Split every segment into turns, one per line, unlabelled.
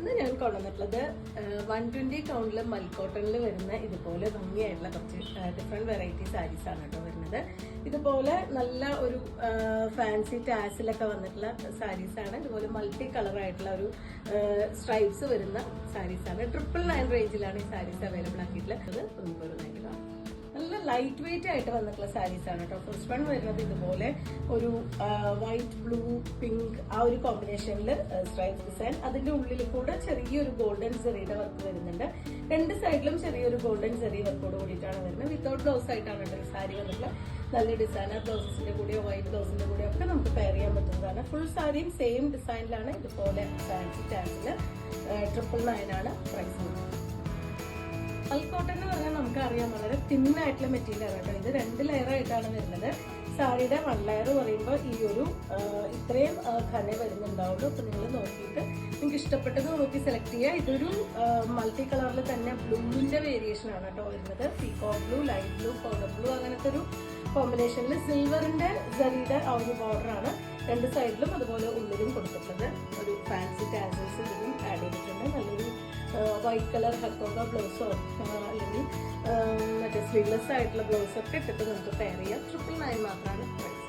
ഇന്ന് ഞാൻ കൊണ്ടുവന്നിട്ടുള്ളത് 120 കൗണ്ടിൽ മൽക്കോട്ടണിൽ വരുന്ന ഇതുപോലെ ഭംഗിയായിട്ടുള്ള കുറച്ച് ഡിഫറെന്റ് വെറൈറ്റി സാരീസ് ആണ് കേട്ടോ വരുന്നത്. ഇതുപോലെ നല്ല ഒരു ഫാൻസി ടാസിലൊക്കെ വന്നിട്ടുള്ള സാരീസ് ആണ്. ഇതുപോലെ മൾട്ടി കളർ ആയിട്ടുള്ള ഒരു സ്ട്രൈപ്സ് വരുന്ന സാരീസ് ആണ്. 999 റേഞ്ചിലാണ് ഈ സാരീസ് അവൈലബിൾ ആക്കിയിട്ടുള്ളത്. നമുക്കൊരു നേരിടാം. നല്ല ലൈറ്റ് വെയിറ്റ് ആയിട്ട് വന്നിട്ടുള്ള സാരീസ് ആണ് കേട്ടോ. ഫസ്റ്റ് വൺ വരുന്നത് ഇതുപോലെ ഒരു വൈറ്റ് ബ്ലൂ പിങ്ക് ആ ഒരു കോമ്പിനേഷനിൽ സ്ട്രൈപ്പ് ഡിസൈൻ, അതിന്റെ ഉള്ളിൽ കൂടെ ചെറിയൊരു ഗോൾഡൻ സെറിയുടെ വർക്ക് വരുന്നുണ്ട്. രണ്ട് സൈഡിലും ചെറിയൊരു ഗോൾഡൻ സെറി വർക്കോട് കൂടിയിട്ടാണ് വരുന്നത്. വിത്തൗട്ട് ബ്ലൗസ് ആയിട്ടാണ് കേട്ടോ സാരി വന്നിട്ടുള്ളത്. നല്ല ഡിസൈനർ ബ്ലൗസസിന്റെ കൂടെയോ വൈറ്റ് ബ്ലൗസിന്റെ കൂടെയോ ഒക്കെ നമുക്ക് പെയർ ചെയ്യാൻ പറ്റുന്നതാണ്. ഫുൾ സാരിയും സെയിം ഡിസൈനിലാണ്. ഇതുപോലെ ഫാൻസി ടാസില് 999 ആണ് പ്രൈസ്. മൽക്കോട്ടൺ എന്ന് പറഞ്ഞാൽ നമുക്കറിയാം വളരെ തിന്നായിട്ടുള്ള മെറ്റീരിയൽ ആണ് കേട്ടോ. ഇത് 2 ലെയർ ആയിട്ടാണ് വരുന്നത്. സാരിയുടെ 1 ലെയർ പറയുമ്പോൾ ഈ ഒരു ഇത്രയും ഘന വരുന്നുണ്ടാവുള്ളൂ. അപ്പൊ നിങ്ങൾ നോക്കിയിട്ട് നിങ്ങൾക്ക് ഇഷ്ടപ്പെട്ടത് നോക്കി സെലക്ട് ചെയ്യുക. ഇതൊരു മൾട്ടി കളറിൽ തന്നെ ബ്ലൂവിന്റെ വേരിയേഷൻ ആണ് കേട്ടോ വരുന്നത്. Peacock blue, light blue, powder blue അങ്ങനത്തെ ഒരു കോമ്പിനേഷനിൽ സിൽവറിന്റെ ജറിയുടെ ആ ഒരു ബോർഡർ ആണ് രണ്ട് സൈഡിലും അതുപോലെ ഉള്ളിലും കൊടുത്തിട്ടുള്ളത്. ഒരു ഫാൻസി ടാസൽസ് ഇതിലും ആഡ് ചെയ്തിട്ടുണ്ട്. നല്ലൊരു വൈറ്റ് കളർ ഹക്കോക ബ്ലൗസോ അല്ലെങ്കിൽ മറ്റേ സ്ലീവ്ലെസ് ആയിട്ടുള്ള ബ്ലൗസ് ഒക്കെ ഇട്ടിട്ട് നമുക്ക് പെയർ ചെയ്യാം. 999 മാത്രമാണ് പ്രൈസ്.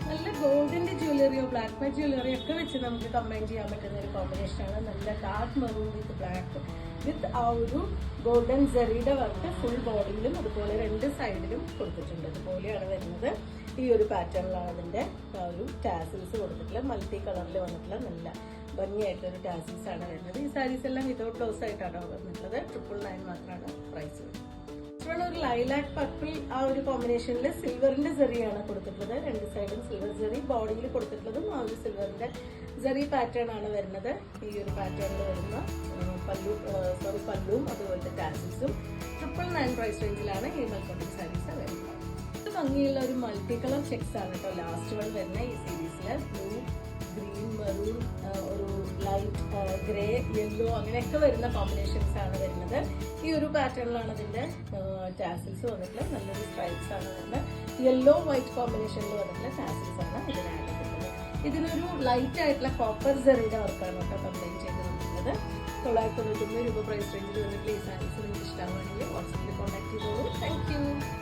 നല്ല ഗോൾഡിന്റെ ജ്വല്ലറിയോ ബ്ലാക്ക് മെറ്റ് ജ്വല്ലറിയോ ഒക്കെ വെച്ച് നമുക്ക് കമ്പൈൻ ചെയ്യാൻ പറ്റുന്ന ഒരു കോമ്പിനേഷനാണ്. നല്ല dark maroon with black with ആ ഒരു ഗോൾഡൻ ജെറിയുടെ വർക്ക് ഫുൾ ബോഡിയിലും അതുപോലെ രണ്ട് സൈഡിലും കൊടുത്തിട്ടുണ്ട്. ഇതുപോലെയാണ് വരുന്നത്. ഈ ഒരു പാറ്റേണിലാണ് അതിന്റെ ആ ഒരു ടാസിൽസ് കൊടുത്തിട്ടുള്ളത്. മൾട്ടി കളറിൽ വന്നിട്ടുള്ള നല്ല ഭംഗിയായിട്ടൊരു ടാസിൽസ് ആണ് വരുന്നത്. ഈ സാരീസ് എല്ലാം വിതൗട്ട് ബ്ലൗസ് ആയിട്ടാണ് വന്നിട്ടുള്ളത്. 999 മാത്രമാണ് പ്രൈസ്. ഒരു ലൈലാക്ക് പർപ്പിൾ ആ ഒരു കോമ്പിനേഷനിൽ സിൽവറിന്റെ ജെറിയാണ് കൊടുത്തിട്ടുള്ളത്. രണ്ട് സൈഡും സിൽവർ ജെറി, ബോഡിയിൽ കൊടുത്തിട്ടുള്ളതും ആ ഒരു സിൽവറിന്റെ ജെറി പാറ്റേൺ ആണ് വരുന്നത്. ഈ ഒരു പാറ്റേണിൽ വരുന്ന പല്ലുവും അതുപോലത്തെ ടാസിൽസും 999 പ്രൈസ് റേഞ്ചിലാണ് ഈ മൽക്കോട്ടൺ സാരീസ് അവൈലബിൾ. ഭംഗിയുള്ള ഒരു മൾട്ടി കളർ ചെക്സ് ആണ് കേട്ടോ ലാസ്റ്റ് വൺ വരുന്ന ഈ സീരീസില്. ബ്ലൂ, ഗ്രീൻ, മെറൂൺ, ഒരു ലൈറ്റ് ഗ്രേ, യെല്ലോ അങ്ങനെയൊക്കെ വരുന്ന കോമ്പിനേഷൻസ് ആണ് വരുന്നത്. ഈ ഒരു പാറ്റേണിലാണ് അതിന്റെ ടാസിൽസ് വന്നിട്ടുള്ളത്. നല്ലൊരു സ്ട്രൈപ്സ് ആണ് വരുന്നത്. യെല്ലോ വൈറ്റ് കോമ്പിനേഷനിൽ വന്നിട്ടുള്ള ടാസിൽസ് ആണ് ഇതിന് ആഡ് ചെയ്തിട്ടുള്ളത്. ഇതിനൊരു ലൈറ്റ് ആയിട്ടുള്ള കോപ്പർ ജെറിയുടെ വർക്കാണ് കേട്ടോ കംപ്ലൈൻറ്റ് ചെയ്ത് വന്നിട്ടുള്ളത്. 999 രൂപ പ്രൈസ് റേഞ്ചിൽ വന്നിട്ടുള്ള ഈ സാരീസ് നിങ്ങൾക്ക് ഇഷ്ടമാണെങ്കിൽ വാട്സാപ്പിൽ കോൺടാക്ട് ചെയ്തോളൂ. Thank you.